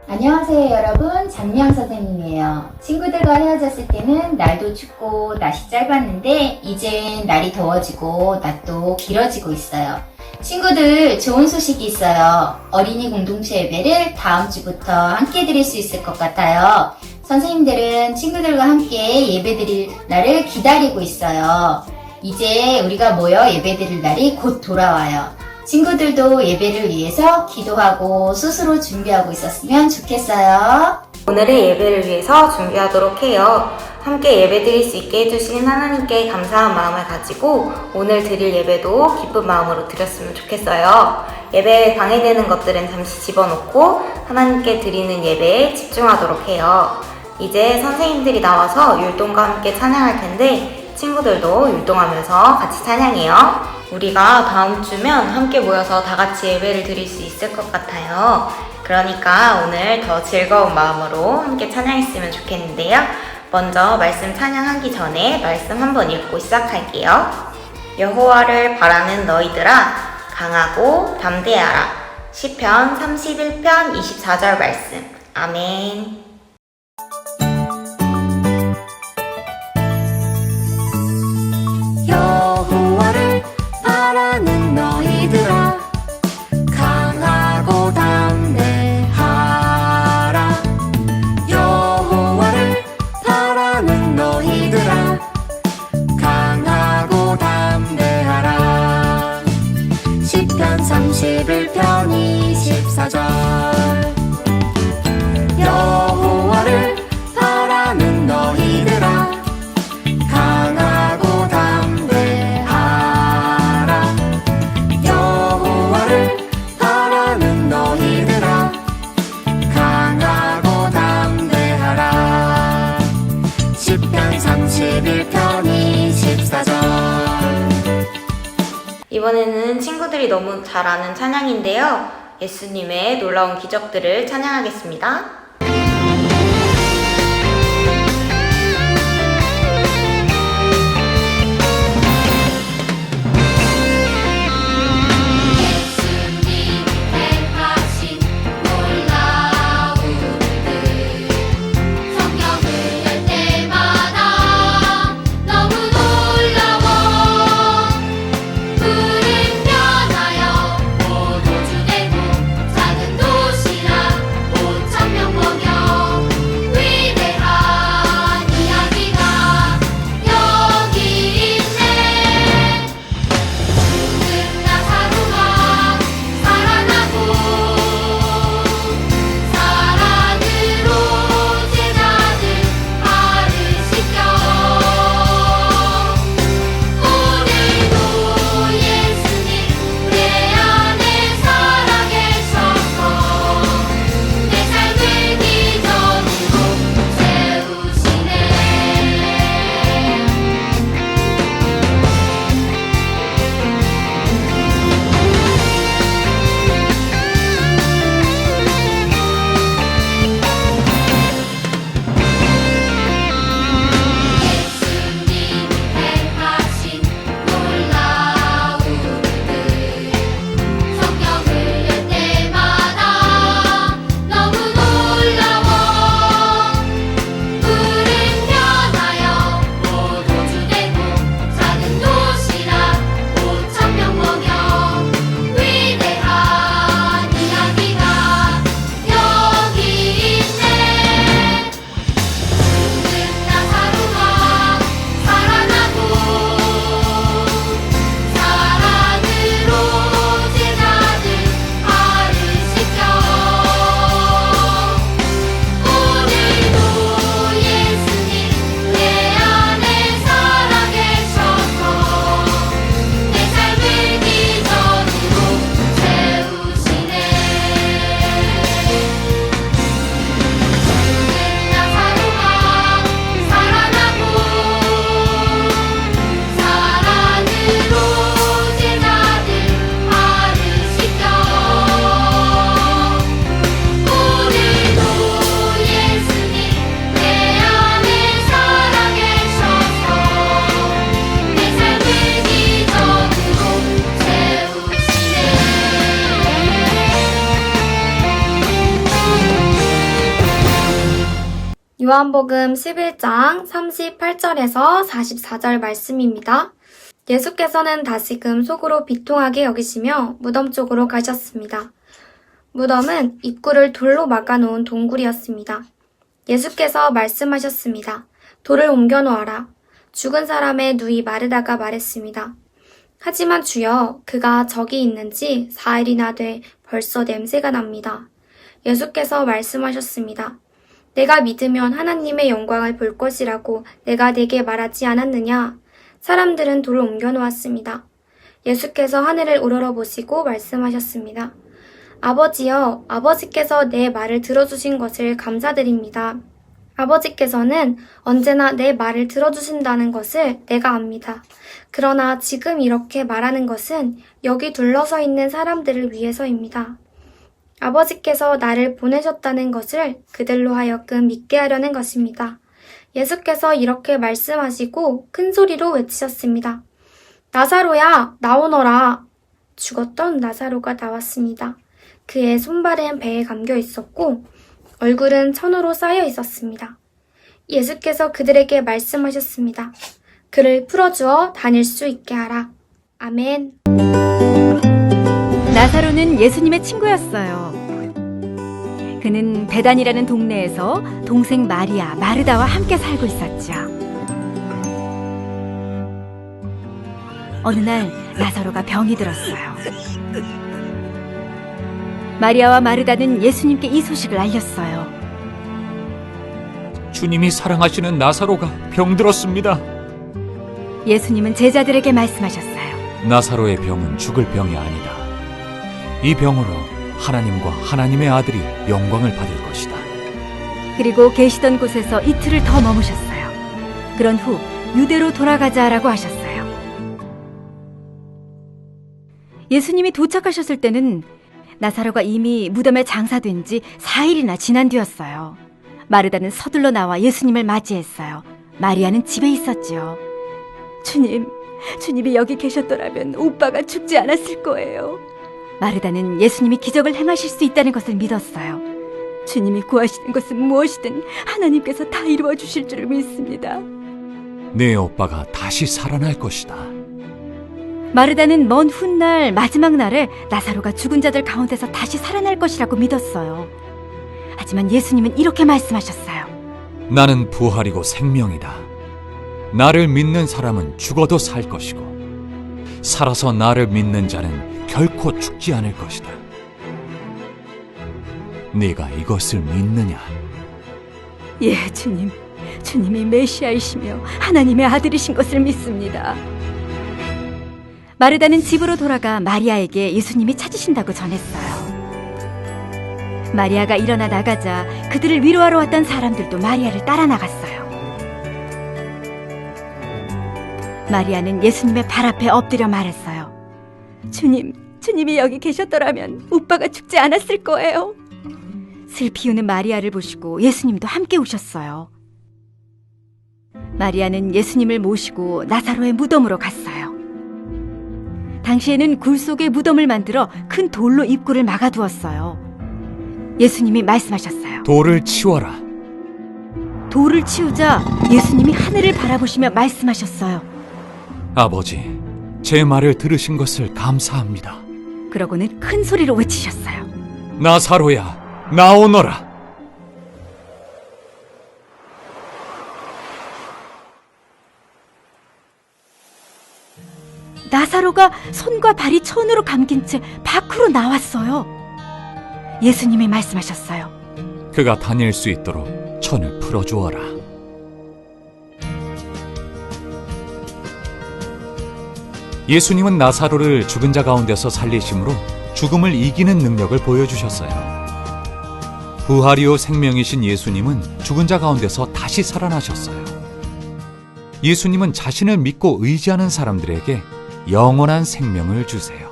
안녕하세요 여러분, 장미영 선생님이에요. 친구들과 헤어졌을 때는 날도 춥고 날씨 짧았는데 이젠 날이 더워지고 낮도 길어지고 있어요. 친구들, 좋은 소식이 있어요. 어린이 공동체 예배를 다음 주부터 함께 드릴 수 있을 것 같아요. 선생님들은 친구들과 함께 예배 드릴 날을 기다리고 있어요. 이제 우리가 모여 예배 드릴 날이 곧 돌아와요. 친구들도 예배를 위해서 기도하고 스스로 준비하고 있었으면 좋겠어요. 오늘의 예배를 위해서 준비하도록 해요. 함께 예배 드릴 수 있게 해주신 하나님께 감사한 마음을 가지고 오늘 드릴 예배도 기쁜 마음으로 드렸으면 좋겠어요. 예배에 방해되는 것들은 잠시 집어넣고 하나님께 드리는 예배에 집중하도록 해요. 이제 선생님들이 나와서 율동과 함께 찬양할 텐데 친구들도 율동하면서 같이 찬양해요. 우리가 다음 주면 함께 모여서 다 같이 예배를 드릴 수 있을 것 같아요. 그러니까 오늘 더 즐거운 마음으로 함께 찬양했으면 좋겠는데요. 먼저 말씀 찬양하기 전에 말씀 한번 읽고 시작할게요. 여호와를 바라는 너희들아 강하고 담대하라. 시편 31편 24절 말씀. 아멘. 여호와를 바라는 너희들아 강하고 담대하라. 여호와를 바라는 너희들아 강하고 담대하라. 시편 31편 24절. 여호와를 바라는 너희들아 강하고 담대하라. 여호와를 바라는 너희들아 강하고 담대하라. 시편 31편 24절. 이번에는 친구들이 너무 잘 아는 찬양인데요. 예수님의 놀라운 기적들을 찬양하겠습니다. 작은 도시라 5,000명 요한복음 11장 38절에서 44절 말씀입니다. 예수께서는 다시금 속으로 비통하게 여기시며 무덤 쪽으로 가셨습니다. 무덤은 입구를 돌로 막아놓은 동굴이었습니다. 예수께서 말씀하셨습니다. 돌을 옮겨 놓아라. 죽은 사람의 누이 마르다가 말했습니다. 하지만 주여, 그가 저기 있는지 4일이나 돼 벌써 냄새가 납니다. 예수께서 말씀하셨습니다. 내가 믿으면 하나님의 영광을 볼 것이라고 내가 네게 말하지 않았느냐? 사람들은 돌을 옮겨 놓았습니다. 예수께서 하늘을 우러러보시고 말씀하셨습니다. 아버지여, 아버지께서 내 말을 들어주신 것을 감사드립니다. 아버지께서는 언제나 내 말을 들어주신다는 것을 내가 압니다. 그러나 지금 이렇게 말하는 것은 여기 둘러서 있는 사람들을 위해서입니다. 아버지께서 나를 보내셨다는 것을 그들로 하여금 믿게 하려는 것입니다. 예수께서 이렇게 말씀하시고 큰 소리로 외치셨습니다. 나사로야, 나오너라. 죽었던 나사로가 나왔습니다. 그의 손발은 배에 감겨 있었고 얼굴은 천으로 쌓여 있었습니다. 예수께서 그들에게 말씀하셨습니다. 그를 풀어주어 다닐 수 있게 하라. 아멘. 나사로는 예수님의 친구였어요. 그는 베단이라는 동네에서 동생 마리아, 마르다와 함께 살고 있었죠. 어느 날 나사로가 병이 들었어요. 마리아와 마르다는 예수님께 이 소식을 알렸어요. 주님이 사랑하시는 나사로가 병들었습니다. 예수님은 제자들에게 말씀하셨어요. 나사로의 병은 죽을 병이 아니다. 이 병으로 하나님과 하나님의 아들이 영광을 받을 것이다. 그리고 계시던 곳에서 이틀을 더 머무셨어요. 그런 후 유대로 돌아가자라고 하셨어요. 예수님이 도착하셨을 때는 나사로가 이미 무덤에 장사된 지 4일이나 지난 뒤였어요. 마르다는 서둘러 나와 예수님을 맞이했어요. 마리아는 집에 있었지요. 주님이 여기 계셨더라면 오빠가 죽지 않았을 거예요. 마르다는 예수님이 기적을 행하실 수 있다는 것을 믿었어요. 주님이 구하시는 것은 무엇이든 하나님께서 다 이루어 주실 줄을 믿습니다. 내 오빠가 다시 살아날 것이다. 마르다는 먼 훗날 마지막 날에 나사로가 죽은 자들 가운데서 다시 살아날 것이라고 믿었어요. 하지만 예수님은 이렇게 말씀하셨어요. 나는 부활이고 생명이다. 나를 믿는 사람은 죽어도 살 것이고 살아서 나를 믿는 자는 결코 죽지 않을 것이다. 네가 이것을 믿느냐? 예, 주님이 메시아이시며 하나님의 아들이신 것을 믿습니다. 마르다는 집으로 돌아가 마리아에게 예수님이 찾으신다고 전했어요. 마리아가 일어나 나가자 그들을 위로하러 왔던 사람들도 마리아를 따라 나갔어요. 마리아는 예수님의 발 앞에 엎드려 말했어요. 주님이 여기 계셨더라면 오빠가 죽지 않았을 거예요. 슬피 우는 마리아를 보시고 예수님도 함께 오셨어요. 마리아는 예수님을 모시고 나사로의 무덤으로 갔어요. 당시에는 굴 속에 무덤을 만들어 큰 돌로 입구를 막아두었어요. 예수님이 말씀하셨어요. 돌을 치워라. 돌을 치우자 예수님이 하늘을 바라보시며 말씀하셨어요. 아버지, 제 말을 들으신 것을 감사합니다. 그러고는 큰 소리로 외치셨어요. 나사로야, 나오너라. 나사로가 손과 발이 천으로 감긴 채 밖으로 나왔어요. 예수님이 말씀하셨어요. 그가 다닐 수 있도록 천을 풀어주어라. 예수님은 나사로를 죽은 자 가운데서 살리심으로 죽음을 이기는 능력을 보여주셨어요. 부활이요 생명이신 예수님은 죽은 자 가운데서 다시 살아나셨어요. 예수님은 자신을 믿고 의지하는 사람들에게 영원한 생명을 주세요.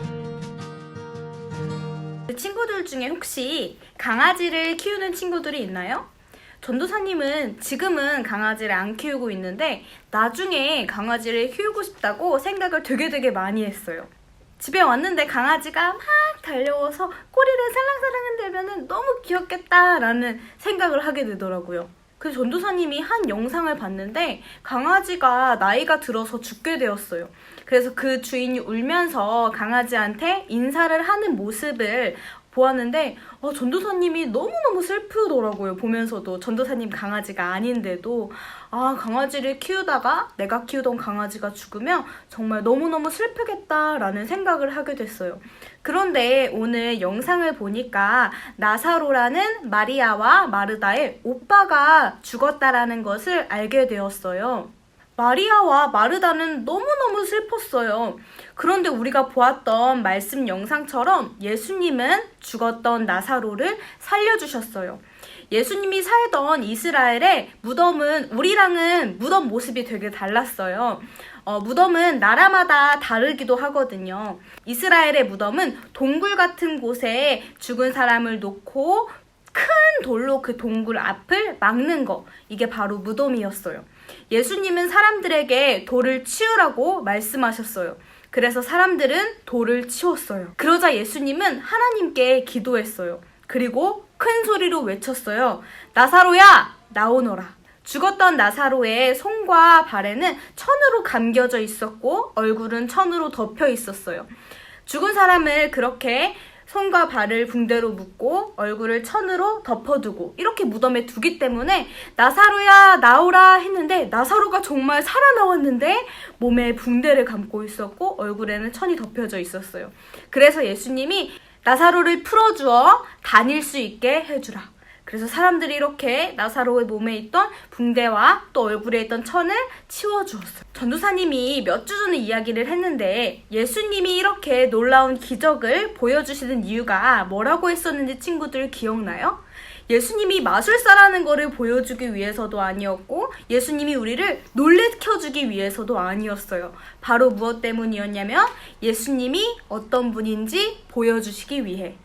친구들 중에 혹시 강아지를 키우는 친구들이 있나요? 전도사님은 지금은 강아지를 안 키우고 있는데 나중에 강아지를 키우고 싶다고 생각을 되게 많이 했어요. 집에 왔는데 강아지가 막 달려와서 꼬리를 살랑살랑 흔들면 너무 귀엽겠다라는 생각을 하게 되더라고요. 그 전도사님이 한 영상을 봤는데 강아지가 나이가 들어서 죽게 되었어요. 그래서 그 주인이 울면서 강아지한테 인사를 하는 모습을 보았는데 전도사님이 너무너무 슬프더라고요. 보면서도 전도사님 강아지가 아닌데도 강아지를 키우다가 내가 키우던 강아지가 죽으면 정말 너무너무 슬프겠다라는 생각을 하게 됐어요. 그런데 오늘 영상을 보니까 나사로라는 마리아와 마르다의 오빠가 죽었다라는 것을 알게 되었어요. 마리아와 마르다는 너무너무 슬펐어요. 그런데 우리가 보았던 말씀 영상처럼 예수님은 죽었던 나사로를 살려주셨어요. 예수님이 살던 이스라엘의 무덤은 우리랑은 무덤 모습이 되게 달랐어요. 무덤은 나라마다 다르기도 하거든요. 이스라엘의 무덤은 동굴 같은 곳에 죽은 사람을 놓고 큰 돌로 그 동굴 앞을 막는 거, 이게 바로 무덤이었어요. 예수님은 사람들에게 돌을 치우라고 말씀하셨어요. 그래서 사람들은 돌을 치웠어요. 그러자 예수님은 하나님께 기도했어요. 그리고 큰 소리로 외쳤어요. 나사로야, 나오너라. 죽었던 나사로의 손과 발에는 천으로 감겨져 있었고 얼굴은 천으로 덮여 있었어요. 죽은 사람을 그렇게 손과 발을 붕대로 묶고 얼굴을 천으로 덮어두고 이렇게 무덤에 두기 때문에 나사로야 나오라 했는데 나사로가 정말 살아나왔는데 몸에 붕대를 감고 있었고 얼굴에는 천이 덮여져 있었어요. 그래서 예수님이 나사로를 풀어주어 다닐 수 있게 해주라. 그래서 사람들이 이렇게 나사로의 몸에 있던 붕대와 또 얼굴에 있던 천을 치워주었어요. 전도사님이 몇 주 전에 이야기를 했는데 예수님이 이렇게 놀라운 기적을 보여주시는 이유가 뭐라고 했었는지 친구들 기억나요? 예수님이 마술사라는 거를 보여주기 위해서도 아니었고 예수님이 우리를 놀래켜주기 위해서도 아니었어요. 바로 무엇 때문이었냐면 예수님이 어떤 분인지 보여주시기 위해.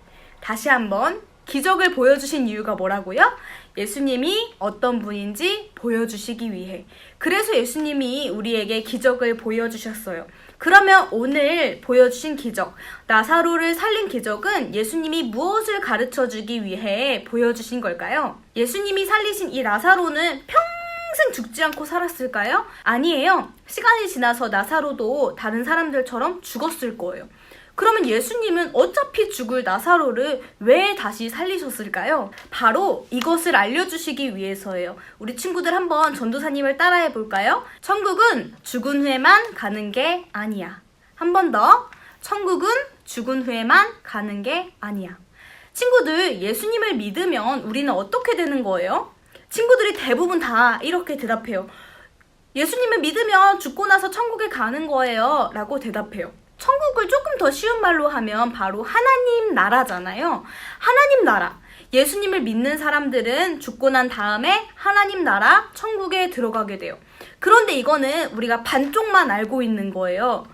다시 한번 기적을 보여주신 이유가 뭐라고요? 예수님이 어떤 분인지 보여주시기 위해. 그래서 예수님이 우리에게 기적을 보여주셨어요. 그러면 오늘 보여주신 기적, 나사로를 살린 기적은 예수님이 무엇을 가르쳐주기 위해 보여주신 걸까요? 예수님이 살리신 이 나사로는 평생 죽지 않고 살았을까요? 아니에요. 시간이 지나서 나사로도 다른 사람들처럼 죽었을 거예요. 그러면 예수님은 어차피 죽을 나사로를 왜 다시 살리셨을까요? 바로 이것을 알려주시기 위해서예요. 우리 친구들 한번 전도사님을 따라해 볼까요? 천국은 죽은 후에만 가는 게 아니야. 한 번 더. 천국은 죽은 후에만 가는 게 아니야. 친구들, 예수님을 믿으면 우리는 어떻게 되는 거예요? 친구들이 대부분 다 이렇게 대답해요. 예수님을 믿으면 죽고 나서 천국에 가는 거예요 라고 대답해요. 천국을 조금 더 쉬운 말로 하면 바로 하나님 나라잖아요. 하나님 나라. 예수님을 믿는 사람들은 죽고 난 다음에 하나님 나라 천국에 들어가게 돼요. 그런데 이거는 우리가 반쪽만 알고 있는 거예요.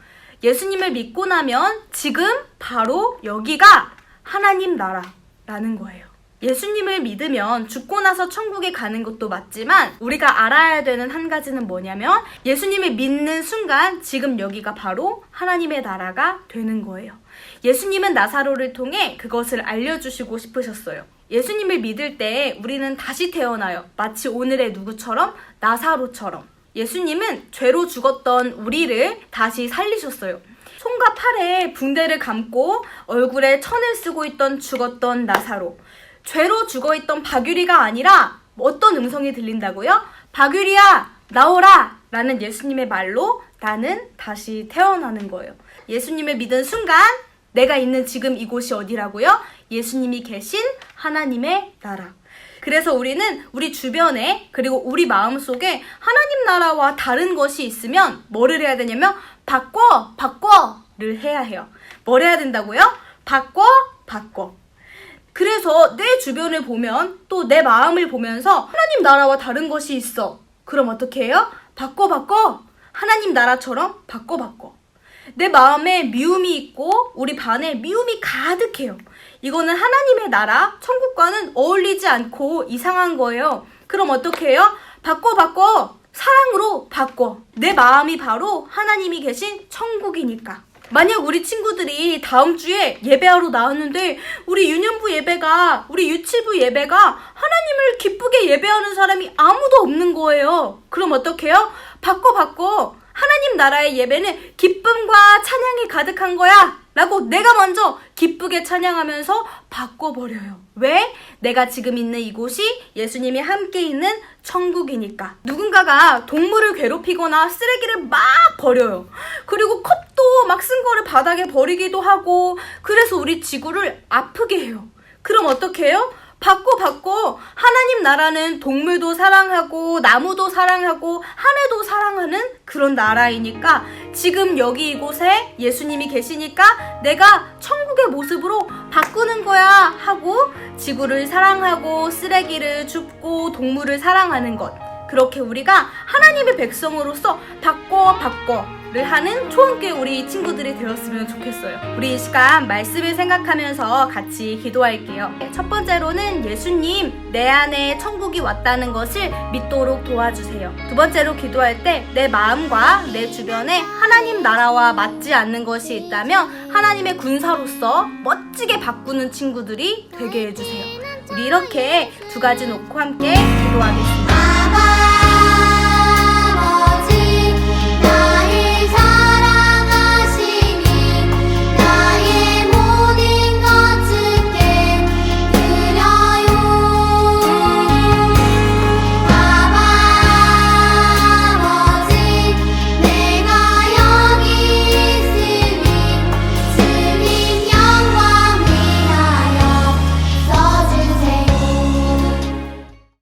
예수님을 믿고 나면 지금 바로 여기가 하나님 나라라는 거예요. 예수님을 믿으면 죽고 나서 천국에 가는 것도 맞지만 우리가 알아야 되는 한 가지는 뭐냐면 예수님을 믿는 순간 지금 여기가 바로 하나님의 나라가 되는 거예요. 예수님은 나사로를 통해 그것을 알려주시고 싶으셨어요. 예수님을 믿을 때 우리는 다시 태어나요. 마치 오늘의 누구처럼? 나사로처럼. 예수님은 죄로 죽었던 우리를 다시 살리셨어요. 손과 팔에 붕대를 감고 얼굴에 천을 쓰고 있던 죽었던 나사로. 죄로 죽어있던 박유리가 아니라 어떤 음성이 들린다고요? 박유리야 나오라 라는 예수님의 말로 나는 다시 태어나는 거예요. 예수님을 믿은 순간 내가 있는 지금 이곳이 어디라고요? 예수님이 계신 하나님의 나라. 그래서 우리는 우리 주변에 그리고 우리 마음속에 하나님 나라와 다른 것이 있으면 뭐를 해야 되냐면 바꿔를 해야 해요. 뭘 해야 된다고요? 바꿔. 그래서 내 주변을 보면 또 내 마음을 보면서 하나님 나라와 다른 것이 있어. 그럼 어떻게 해요? 바꿔. 하나님 나라처럼 바꿔. 내 마음에 미움이 있고 우리 반에 미움이 가득해요. 이거는 하나님의 나라, 천국과는 어울리지 않고 이상한 거예요. 그럼 어떻게 해요? 바꿔. 사랑으로 바꿔. 내 마음이 바로 하나님이 계신 천국이니까. 만약 우리 친구들이 다음 주에 예배하러 나왔는데 우리 유년부 예배가, 우리 유치부 예배가 하나님 하나님을 기쁘게 예배하는 사람이 아무도 없는 거예요. 그럼 어떡해요? 바꿔. 하나님 나라의 예배는 기쁨과 찬양이 가득한 거야 라고 내가 먼저 기쁘게 찬양하면서 바꿔버려요. 왜? 내가 지금 있는 이곳이 예수님이 함께 있는 천국이니까. 누군가가 동물을 괴롭히거나 쓰레기를 막 버려요. 그리고 컵도 막 쓴 거를 바닥에 버리기도 하고, 그래서 우리 지구를 아프게 해요. 그럼 어떻게 해요? 바꿔. 하나님 나라는 동물도 사랑하고 나무도 사랑하고 하늘도 사랑하는 그런 나라이니까 지금 여기 이곳에 예수님이 계시니까 내가 천국의 모습으로 바꾸는 거야 하고 지구를 사랑하고 쓰레기를 줍고 동물을 사랑하는 것. 그렇게 우리가 하나님의 백성으로서 바꿔를 하는 초원교회 우리 친구들이 되었으면 좋겠어요. 우리 이 시간 말씀을 생각하면서 같이 기도할게요. 첫 번째로는 예수님, 내 안에 천국이 왔다는 것을 믿도록 도와주세요. 두 번째로 기도할 때 내 마음과 내 주변에 하나님 나라와 맞지 않는 것이 있다면 하나님의 군사로서 멋지게 바꾸는 친구들이 되게 해주세요. 우리 이렇게 두 가지 놓고 함께 기도하겠습니다.